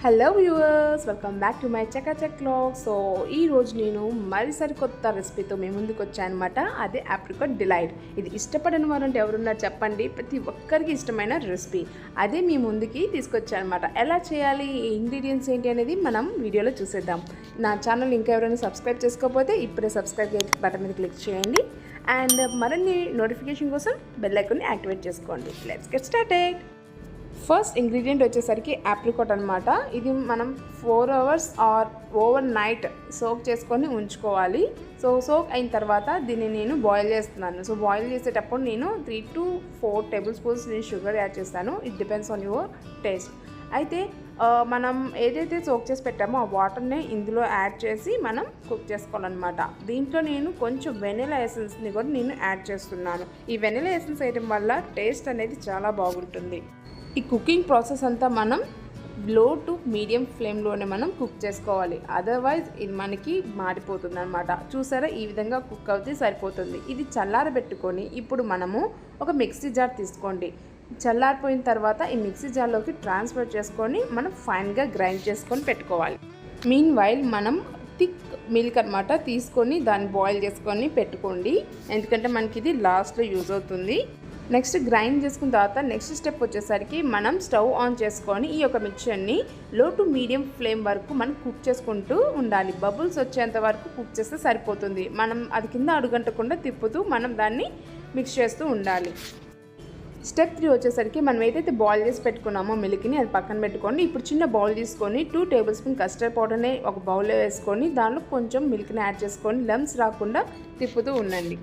Hello viewers, welcome back to my Chakachak vlog. So ఈ రోజు నేను మరి సరికొత్త రెసిపీతో మీ ముందుకు వచ్చాను అనమాట. అదే ఆప్రికాట్ డిలైట్. ఇది ఇష్టపడని వారు అంటే ఎవరున్నారు చెప్పండి? ప్రతి ఒక్కరికి ఇష్టమైన రెసిపీ. అదే మీ ముందుకి తీసుకొచ్చాను అనమాట. ఎలా చేయాలి, ఇంగ్రీడియంట్స్ ఏంటి అనేది మనం వీడియోలో చూసేద్దాం. నా ఛానల్ ఇంకా ఎవరైనా సబ్స్క్రైబ్ చేసుకోకపోతే ఇప్పుడే సబ్స్క్రైబ్ బటన్ మీద క్లిక్ చేయండి. అండ్ మరిన్ని నోటిఫికేషన్ కోసం బెల్ ఐకాన్ని యాక్టివేట్ చేసుకోండి. Let's get started. First ingredient వచ్చేసరికి ఆప్రికాట్ అనమాట. ఇది మనం 4 hours or overnight soak చేసుకొని ఉంచుకోవాలి. సో సోక్ అయిన తర్వాత దీన్ని నేను బాయిల్ చేస్తున్నాను. సో బాయిల్ చేసేటప్పుడు నేను 3 to 4 tablespoons నేను షుగర్ యాడ్ చేస్తాను. It depends on your taste. అయితే మనం ఏదైతే సోక్ చేసి పెట్టామో ఆ వాటర్ని ఇందులో యాడ్ చేసి మనం కుక్ చేసుకోవాలన్నమాట. దీంట్లో నేను కొంచెం వెనిలా ఎసెన్స్ని కూడా నేను యాడ్ చేస్తున్నాను. ఈ వెనిలా ఎసెన్స్ వేయడం వల్ల టేస్ట్ అనేది చాలా బాగుంటుంది. ఈ కుకింగ్ ప్రాసెస్ అంతా మనం లో టు మీడియం ఫ్లేమ్లోనే మనం కుక్ చేసుకోవాలి. అదర్వైజ్ ఇది మనకి మాడిపోతుంది అనమాట. చూసారా, ఈ విధంగా కుక్ అవుతే సరిపోతుంది. ఇది చల్లారబెట్టుకొని ఇప్పుడు మనము ఒక మిక్సీ జార్ తీసుకోండి. చల్లారిపోయిన తర్వాత ఈ మిక్సీ జార్లోకి ట్రాన్స్ఫర్ చేసుకొని మనం ఫైన్గా గ్రైండ్ చేసుకొని పెట్టుకోవాలి. మీన్ వైల్ మనం థిక్ మిల్క్ అనమాట తీసుకొని దాన్ని బాయిల్ చేసుకొని పెట్టుకోండి. ఎందుకంటే మనకి ఇది లాస్ట్లో యూజ్ అవుతుంది. నెక్స్ట్ గ్రైండ్ చేసుకున్న తర్వాత నెక్స్ట్ స్టెప్ వచ్చేసరికి మనం స్టవ్ ఆన్ చేసుకొని ఈ యొక్క మిక్చర్ని లో టు మీడియం ఫ్లేమ్ వరకు మనం కుక్ చేసుకుంటూ ఉండాలి. బబుల్స్ వచ్చేంత వరకు కుక్ చేస్తే సరిపోతుంది. మనం అది కింద అడుగంటకుండా తిప్పుతూ మనం దాన్ని మిక్స్ చేస్తూ ఉండాలి. స్టెప్ 3 వచ్చేసరికి మనం ఏదైతే బాయిల్ చేసి పెట్టుకున్నామో మిల్క్ని అది పక్కన పెట్టుకొని ఇప్పుడు చిన్న బౌల్ తీసుకొని 2 tablespoons కస్టర్డ్ పౌడర్ని ఒక బౌల్లో వేసుకొని దానిలో కొంచెం మిల్క్ని యాడ్ చేసుకొని లమ్స్ రాకుండా తిప్పుతూ ఉండండి.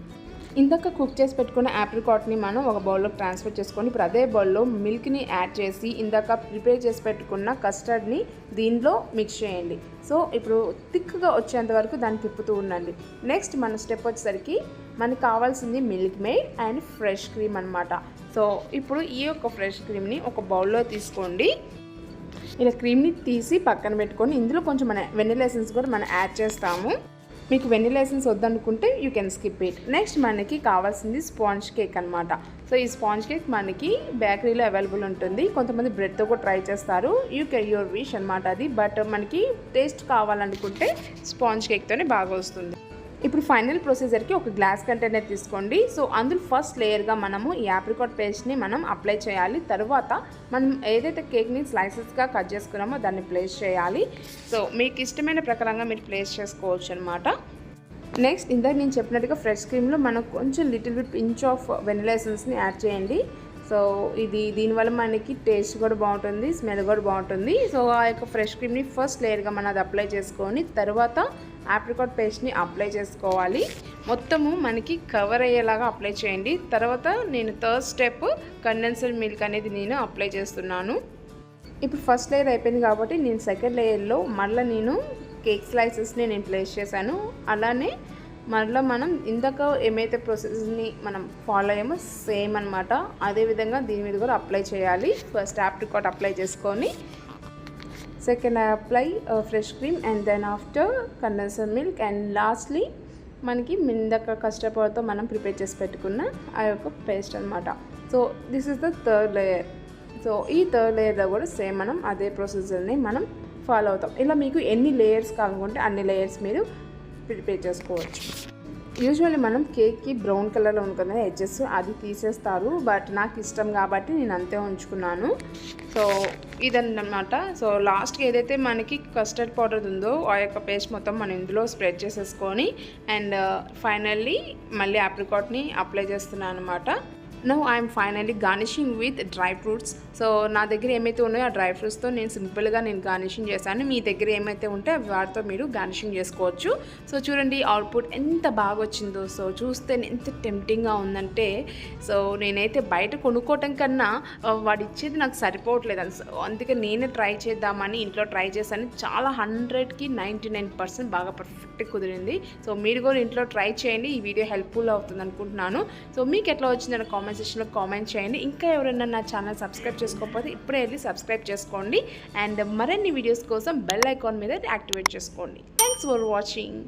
ఇందాక కుక్ చేసి పెట్టుకున్న ఆప్రికాట్ని మనం ఒక బౌల్లోకి ట్రాన్స్ఫర్ చేసుకొని ఇప్పుడు అదే బౌల్లో మిల్క్ని యాడ్ చేసి ఇందాక ప్రిపేర్ చేసి పెట్టుకున్న కస్టర్డ్ని దీనిలో మిక్స్ చేయండి. సో ఇప్పుడు థిక్గా వచ్చేంత వరకు దాన్ని తిప్పుతూ ఉండండి. నెక్స్ట్ మన స్టెప్ వచ్చేసరికి మనకు కావాల్సింది milk made and fresh cream అనమాట. సో ఇప్పుడు ఈ యొక్క ఫ్రెష్ క్రీమ్ని ఒక బౌల్లో తీసుకోండి. ఇలా క్రీమ్ని తీసి పక్కన పెట్టుకొని ఇందులో కొంచెం మన వెనిలా ఎసెన్స్ కూడా మనం యాడ్ చేస్తాము. మీకు వెనిలా ఎసెన్స్ వద్దనుకుంటే you can skip it. Next మనకి కావాల్సింది స్పాంజ్ కేక్ అనమాట. సో ఈ స్పాంజ్ కేక్ మనకి బేకరీలో అవైలబుల్ ఉంటుంది. కొంతమంది బ్రెడ్తో కూడా ట్రై చేస్తారు. యూ కెన్ యువర్ విష్ అనమాట అది. బట్ మనకి టేస్ట్ కావాలనుకుంటే స్పాంజ్ కేక్తోనే బాగా వస్తుంది. ఇప్పుడు ఫైనల్ ప్రొసీజర్కి ఒక గ్లాస్ కంటైనర్ తీసుకోండి. సో అందులో ఫస్ట్ లేయర్గా మనము ఈ ఆప్రికాట్ పేస్ట్ని మనం అప్లై చేయాలి. తర్వాత మనం ఏదైతే కేక్ని స్లైసెస్గా కట్ చేసుకున్నామో దాన్ని ప్లేస్ చేయాలి. సో మీకు ఇష్టమైన ప్రకారంగా మీరు ప్లేస్ చేసుకోవచ్చు అనమాట. నెక్స్ట్ ఇందాక నేను చెప్పినట్టుగా ఫ్రెష్ క్రీమ్లో మనం కొంచెం little bit pinch of vanilla ఎసెన్స్ని యాడ్ చేయండి. సో దీనివల్ల మనకి టేస్ట్ కూడా బాగుంటుంది, స్మెల్ కూడా బాగుంటుంది. సో ఆ యొక్క ఫ్రెష్ క్రీమ్ని ఫస్ట్ లేయర్గా మనం అది అప్లై చేసుకొని తర్వాత ఆప్రికాట్ పేస్ట్ని అప్లై చేసుకోవాలి. మొత్తము మనకి కవర్ అయ్యేలాగా అప్లై చేయండి. తర్వాత నేను థర్డ్ స్టెప్ కండెన్స్డ్ మిల్క్ అనేది నేను అప్లై చేస్తున్నాను. ఇప్పుడు ఫస్ట్ లేయర్ అయిపోయింది కాబట్టి నేను సెకండ్ లేయర్లో మళ్ళీ నేను కేక్ స్లైసెస్ని నేను ప్లేస్ చేశాను. అలానే మళ్ళీ మనం ఇందాక ఏమైతే ప్రాసెస్ని మనం ఫాలో అయ్యామో సేమ్ అనమాట. అదేవిధంగా దీని మీద కూడా అప్లై చేయాలి. ఫస్ట్ ఆప్రికాట్ అప్లై చేసుకొని second apply fresh cream and then after condensed milk and lastly మనకి ఇందాక కస్టర్డ్ పౌడర్తో మనం ప్రిపేర్ చేసి పెట్టుకున్న ఆ యొక్క పేస్ట్ అనమాట. So this is the third layer. So ఈ థర్డ్ లేయర్లో కూడా సేమ్ మనం అదే ప్రొసీజర్ని మనం ఫాలో అవుతాం. ఇలా మీకు ఎన్ని లేయర్స్ కావాలనుకుంటే అన్ని లేయర్స్ మీరు ప్రిపేర్ చేసుకోవచ్చు. యూజువల్లీ మనం కేక్కి బ్రౌన్ కలర్లో ఉంటుంది ఎడ్జెస్, అది తీసేస్తారు. బట్ నాకు ఇష్టం కాబట్టి నేను అంతే ఉంచుకున్నాను. సో ఇదన్నమాట. సో లాస్ట్కి ఏదైతే మనకి కస్టర్డ్ పౌడర్ ఉందో ఆ యొక్క పేస్ట్ మొత్తం మనం ఇందులో స్ప్రెడ్ చేసేసుకొని అండ్ ఫైనల్లీ మళ్ళీ ఆప్రికాట్ని అప్లై చేస్తున్నాను అనమాట. Now I'm finally garnishing with dry fruits. So నా దగ్గర ఏమైతే ఉన్నాయో ఆ డ్రై ఫ్రూట్స్తో నేను సింపుల్గా గార్నిషింగ్ చేశాను. మీ దగ్గర ఏమైతే ఉంటే వాటితో మీరు గార్నిషింగ్ చేసుకోవచ్చు. సో చూడండి అవుట్పుట్ ఎంత బాగా వచ్చిందో. సో చూస్తే ఎంత టెంప్టింగ్గా ఉందంటే సో నేనైతే బయట కొనుక్కోవటం కన్నా వాడు ఇచ్చేది నాకు సరిపోవట్లేదు. అందుకే నేనే ట్రై చేద్దామని ఇంట్లో ట్రై చేశాను. చాలా 100కి 99% బాగా పర్ఫెక్ట్గా కుదిరింది. సో మీరు కూడా ఇంట్లో ట్రై చేయండి. ఈ వీడియో హెల్ప్ఫుల్ అవుతుంది అనుకుంటున్నాను. సో మీకు ఎట్లా వచ్చిందని కామెంట్ సెక్షన్లో కామెంట్ చేయండి. ఇంకా ఎవరైనా నా ఛానల్ సబ్స్క్రైబ్ చేసుకోకపోతే ఇప్పుడే వెళ్ళి సబ్స్క్రైబ్ చేసుకోండి. అండ్ మరిన్ని వీడియోస్ కోసం బెల్ ఐకాన్ మీద యాక్టివేట్ చేసుకోండి. Thanks for watching.